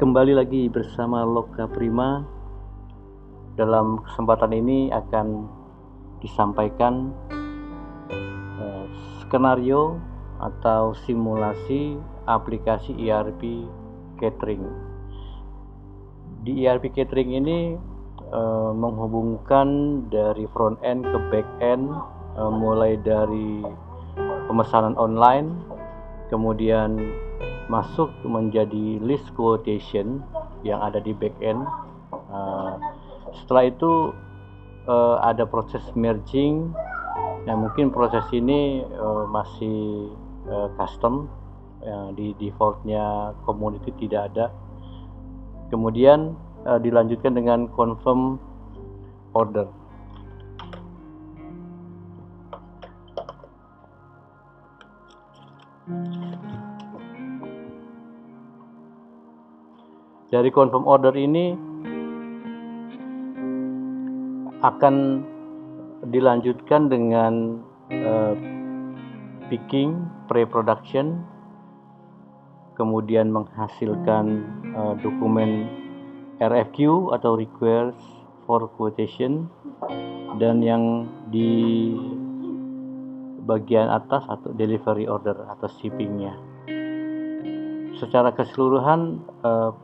Kembali lagi bersama Loka Prima. Dalam kesempatan ini akan disampaikan skenario atau simulasi aplikasi ERP catering. Di ERP catering ini menghubungkan dari front end ke back end, mulai dari pemesanan online, kemudian masuk menjadi list quotation yang ada di back end. Setelah itu ada proses merging. Nah, mungkin proses ini masih custom, di defaultnya community tidak ada. Kemudian dilanjutkan dengan confirm order. Dari confirm order ini akan dilanjutkan dengan picking, pre-production, kemudian menghasilkan dokumen RFQ atau request for quotation, dan yang di bagian atas atau delivery order atau shippingnya. Secara keseluruhan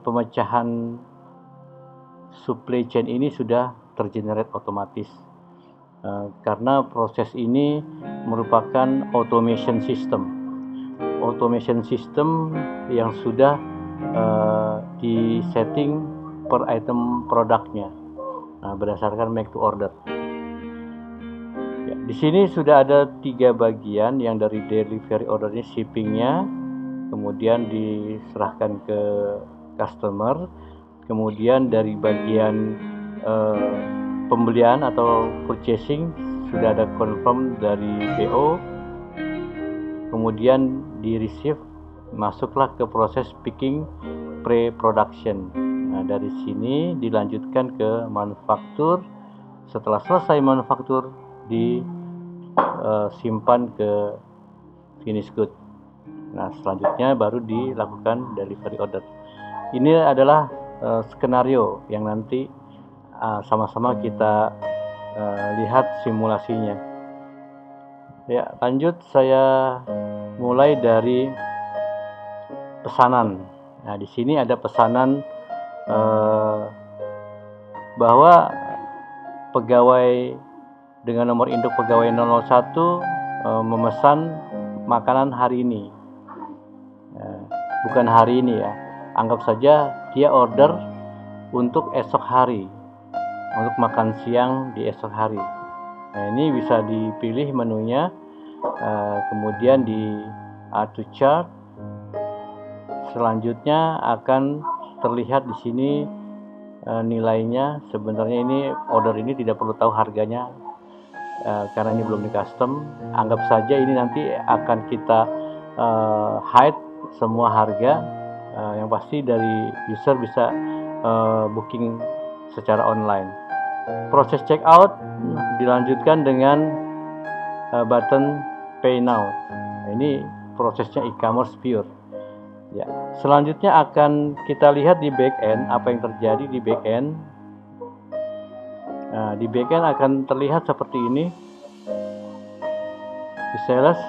pemecahan supply chain ini sudah tergenerate otomatis, karena proses ini merupakan automation system yang sudah disetting per item produknya berdasarkan make to order. Di sini sudah ada 3 bagian, yang dari delivery ordernya, shippingnya, kemudian diserahkan ke customer, kemudian dari bagian pembelian atau purchasing sudah ada confirm dari PO, kemudian di receive, masuklah ke proses picking pre-production. Nah, dari sini dilanjutkan ke manufaktur. Setelah selesai manufaktur, disimpan ke finish good. Nah, selanjutnya baru dilakukan delivery order. Ini adalah skenario yang nanti sama-sama kita lihat simulasinya. Ya, lanjut, saya mulai dari pesanan. Nah, di sini ada pesanan bahwa pegawai dengan nomor induk pegawai 001 memesan makanan hari ini. Bukan hari ini ya, anggap saja dia order untuk esok hari, untuk makan siang di esok hari. Nah, ini bisa dipilih menunya, kemudian di add to chart. Selanjutnya akan terlihat di sini nilainya. Sebenarnya ini order ini tidak perlu tahu harganya, karena ini belum di custom. Anggap saja ini nanti akan kita hide semua harga. Yang pasti dari user bisa booking secara online. Proses checkout dilanjutkan dengan button pay now. Nah, ini prosesnya e-commerce pure. Ya, selanjutnya akan kita lihat di back end apa yang terjadi di back end. Nah, di back end akan terlihat seperti ini. Di sales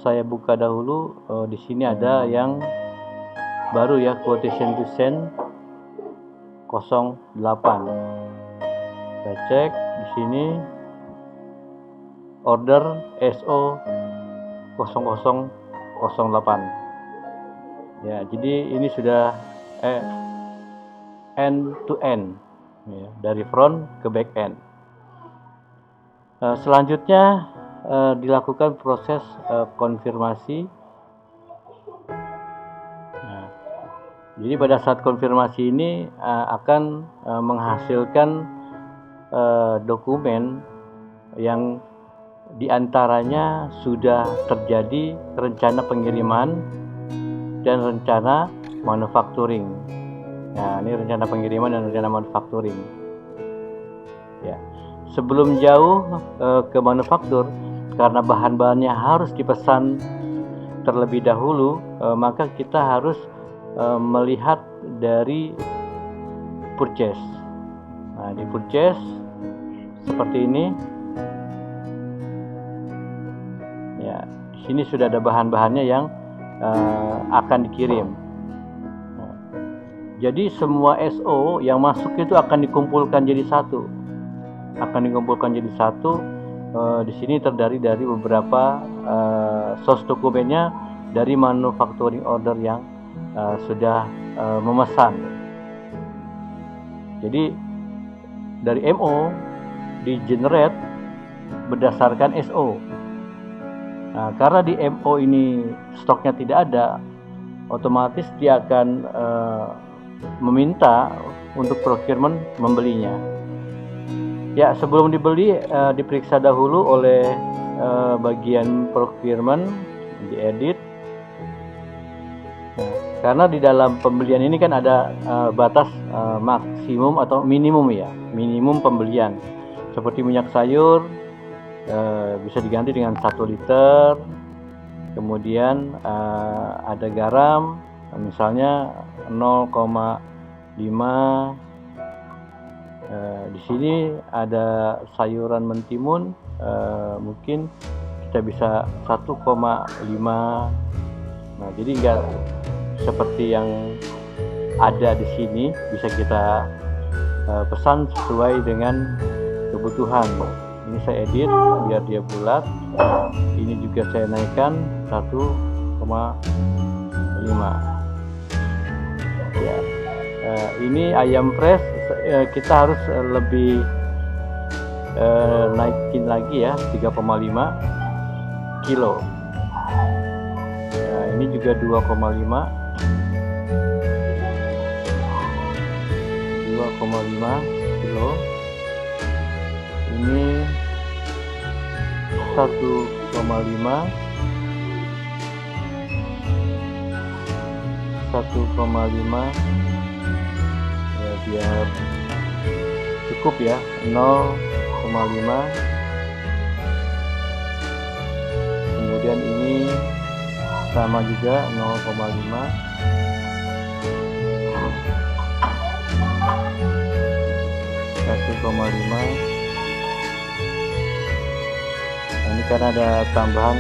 saya buka dahulu. Di sini ada yang baru ya, quotation to send 08. Saya cek di sini order SO 0008. Ya, jadi ini sudah end to end ya, dari front ke back end. Selanjutnya dilakukan proses konfirmasi. Nah, jadi pada saat konfirmasi ini akan menghasilkan dokumen yang diantaranya sudah terjadi rencana pengiriman dan rencana manufacturing. Nah, ini rencana pengiriman dan rencana manufacturing. Ya, sebelum jauh ke manufaktur, karena bahan-bahannya harus dipesan terlebih dahulu, maka kita harus melihat dari purchase. Nah, di purchase seperti ini. Ya, di sini sudah ada bahan-bahannya yang akan dikirim. Nah, jadi semua SO yang masuk itu akan dikumpulkan jadi satu. Di sini terdiri dari beberapa source dokumennya dari manufacturing order yang sudah memesan. Jadi dari MO di generate berdasarkan SO. Nah, karena di MO ini stoknya tidak ada, otomatis dia akan meminta untuk procurement membelinya. Ya, sebelum dibeli diperiksa dahulu oleh bagian procurement, diedit. Nah, karena di dalam pembelian ini kan ada batas maksimum atau minimum ya, minimum pembelian. Seperti minyak sayur bisa diganti dengan 1 liter. Kemudian ada garam, misalnya 0,5. Di sini ada sayuran mentimun, mungkin kita bisa 1,5. Nah, jadi enggak seperti yang ada di sini, bisa kita pesan sesuai dengan kebutuhan. Ini saya edit biar dia bulat. Ini juga saya naikkan 1,5. Ya, ini ayam fresh kita harus lebih naikin lagi ya, 3,5 kilo. Nah, ini juga 2,5 kilo. Ini 1,5 ya, biar cukup ya, 0,5. Kemudian ini sama juga 0,5. 1,5. Nah, ini karena ada tambahan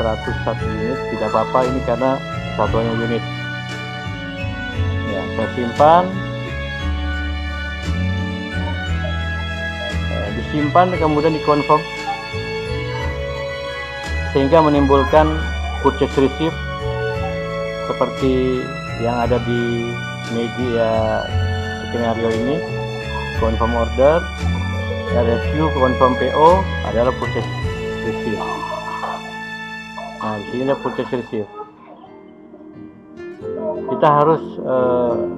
101 unit, tidak apa-apa, ini karena satuannya unit. Ya, saya simpan. Disimpan kemudian dikonfirm sehingga menimbulkan purchase receipt seperti yang ada di media skenario ini. Confirm order, review, confirm PO adalah purchase receipt. Nah, di sini ada purchase receipt. Kita harus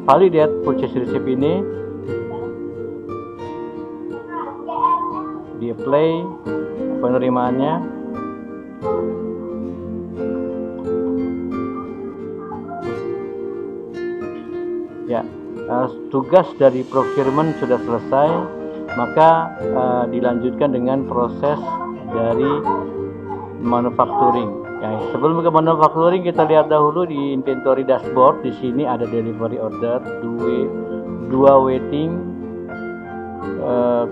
validate purchase receipt ini, di apply penerimaannya. Ya, tugas dari procurement sudah selesai, maka dilanjutkan dengan proses dari manufacturing. Ya, sebelum ke manufacturing kita lihat dahulu di inventory dashboard. Di sini ada delivery order, 2 waiting.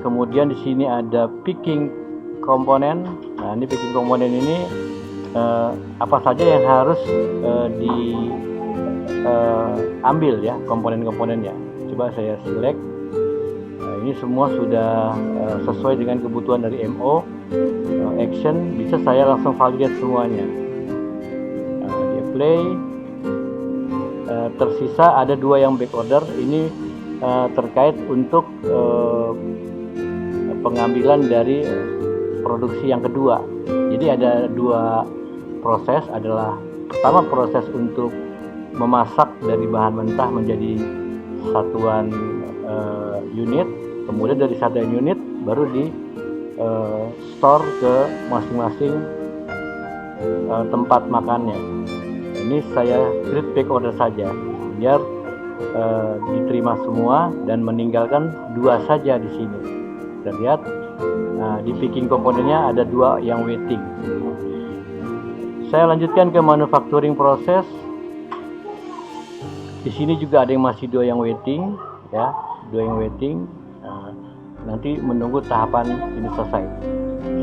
Kemudian di sini ada picking komponen. Nah, ini picking komponen ini apa saja yang harus diambil ya, komponen-komponennya. Coba saya select. Nah, ini semua sudah sesuai dengan kebutuhan dari MO. Action bisa saya langsung validate semuanya. Di apply. Tersisa ada 2 yang back order. Ini terkait untuk pengambilan dari produksi yang kedua. Jadi ada 2 proses, adalah pertama proses untuk memasak dari bahan mentah menjadi satuan unit, kemudian dari satuan unit baru di store ke masing-masing tempat makannya. Ini saya create back order saja biar diterima semua dan meninggalkan 2 saja di sini. Kita lihat di picking komponennya ada 2 yang waiting. Saya lanjutkan ke manufacturing proses. Di sini juga ada yang masih dua yang waiting, ya, dua yang waiting. Nanti menunggu tahapan ini selesai.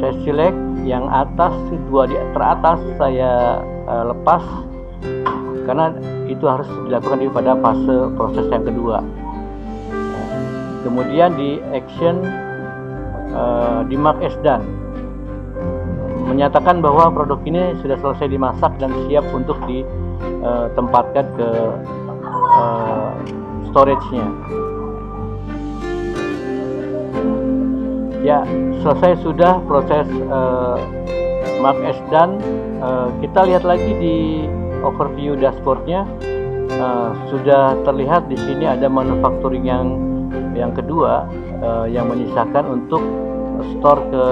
Saya select yang atas, dua di teratas saya lepas karena itu harus dilakukan pada fase proses yang kedua. Kemudian di action di mark as done, menyatakan bahwa produk ini sudah selesai dimasak dan siap untuk ditempatkan ke storage-nya. Ya, selesai sudah proses mark as done. Kita lihat lagi di overview dashboardnya, sudah terlihat di sini ada manufacturing yang kedua yang menyisakan untuk store ke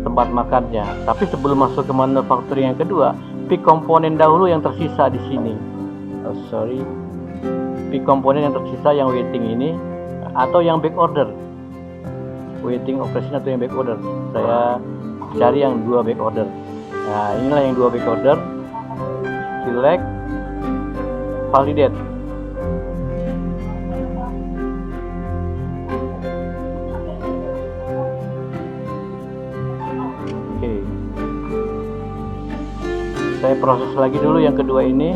tempat makannya. Tapi sebelum masuk ke manufacturing yang kedua, pick komponen dahulu yang tersisa di sini. Pick komponen yang tersisa yang waiting ini atau yang back order. Waiting operation atau yang back order. Saya cari yang dua back order. Nah, inilah yang dua back order. Select, validate. Oke. Saya proses lagi dulu yang kedua ini.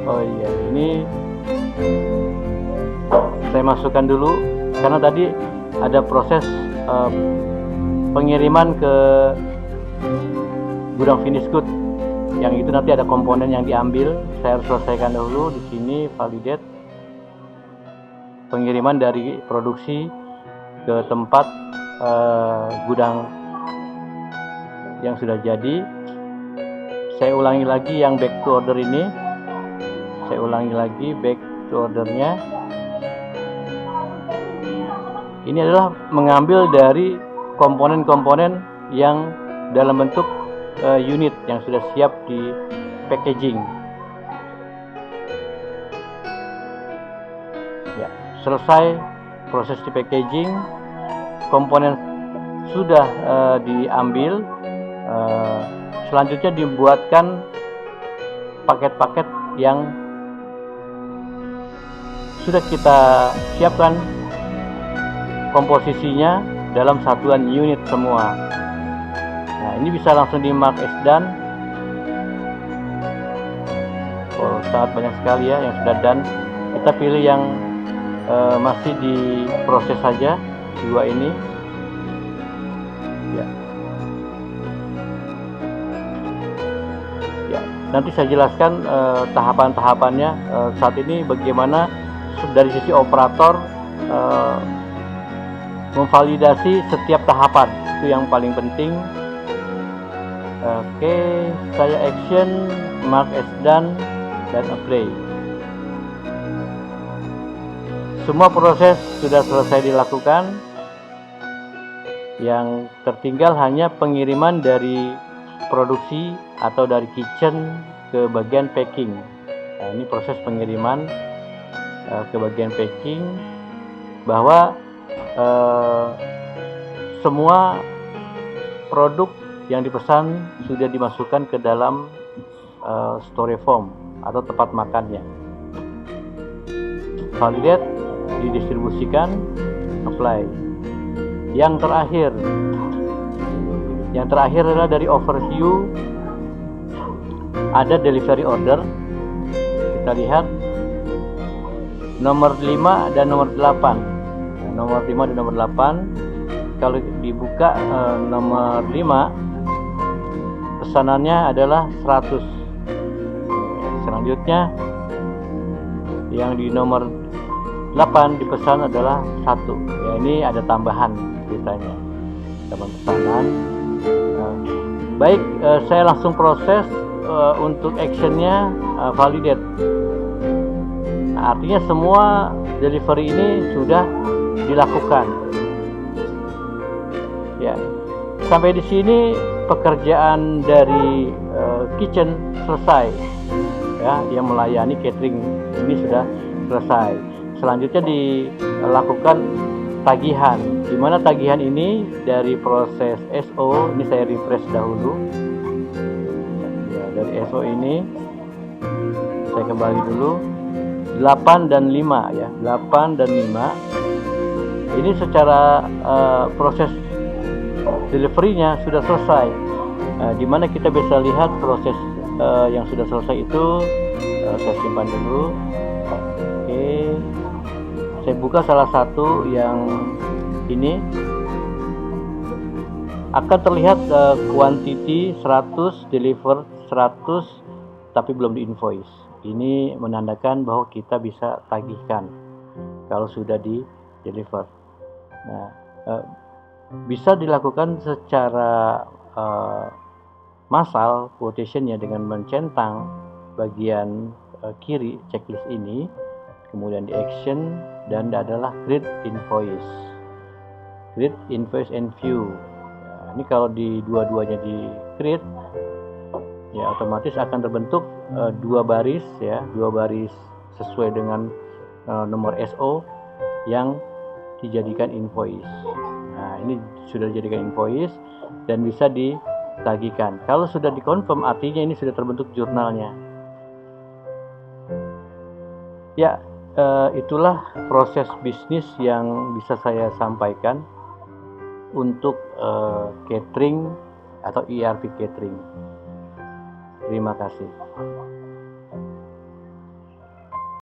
Oh iya, ini saya masukkan dulu karena tadi ada proses pengiriman ke gudang finish good, yang itu nanti ada komponen yang diambil. Saya harus selesaikan dulu di sini, validate pengiriman dari produksi ke tempat gudang yang sudah jadi. Saya ulangi lagi yang back to order ini, saya ulangi lagi back to ordernya. Ini adalah mengambil dari komponen-komponen yang dalam bentuk unit yang sudah siap di packaging. Ya, selesai proses di packaging, komponen sudah diambil. Selanjutnya dibuatkan paket-paket yang sudah kita siapkan komposisinya dalam satuan unit semua. Nah, ini bisa langsung di mark as done. Oh, sangat banyak sekali ya yang sudah done. Kita pilih yang masih di proses saja, dua ini. Ya. Ya, nanti saya jelaskan tahapan-tahapannya saat ini bagaimana dari sisi operator memvalidasi setiap tahapan, itu yang paling penting. Oke, saya action, mark as done, dan apply. Semua proses sudah selesai dilakukan. Yang tertinggal hanya pengiriman dari produksi atau dari kitchen ke bagian packing. Nah, ini proses pengiriman ke bagian packing, bahwa semua produk yang dipesan sudah dimasukkan ke dalam styrofoam atau tempat makannya. Validate, didistribusikan, apply. Yang terakhir adalah dari overview, ada delivery order. Kita lihat nomor 5 dan nomor 8. Nomor 5 dan nomor 8, kalau dibuka nomor 5 pesanannya adalah 100. Selanjutnya yang di nomor 8 dipesan adalah 1. Ya, ini ada tambahan ceritanya, tambahan pesanan. Baik, saya langsung proses untuk actionnya, validate. Nah, artinya semua delivery ini sudah dilakukan. Ya, sampai di sini pekerjaan dari kitchen selesai. Ya, yang melayani catering ini sudah selesai. Selanjutnya dilakukan tagihan. Di mana tagihan ini dari proses SO, ini saya refresh dahulu. Ya, dari SO ini saya kembali dulu 8 dan 5 ya, 8 dan 5 ini secara proses deliverynya sudah selesai, di mana kita bisa lihat proses yang sudah selesai itu. Saya simpan dulu. Oke, saya buka salah satu yang ini. Akan terlihat quantity 100, deliver 100, tapi belum di invoice. Ini menandakan bahwa kita bisa tagihkan kalau sudah di deliver. Nah, bisa dilakukan secara massal quotation-nya dengan mencentang bagian kiri checklist ini, kemudian di action, dan adalah create invoice and view. Nah, ini kalau di dua-duanya di create ya, otomatis akan terbentuk dua baris sesuai dengan nomor SO yang dijadikan invoice. Nah, ini sudah dijadikan invoice dan bisa ditagihkan. Kalau sudah dikonfirm, artinya ini sudah terbentuk jurnalnya. Ya, itulah proses bisnis yang bisa saya sampaikan untuk catering atau ERP catering. Terima kasih.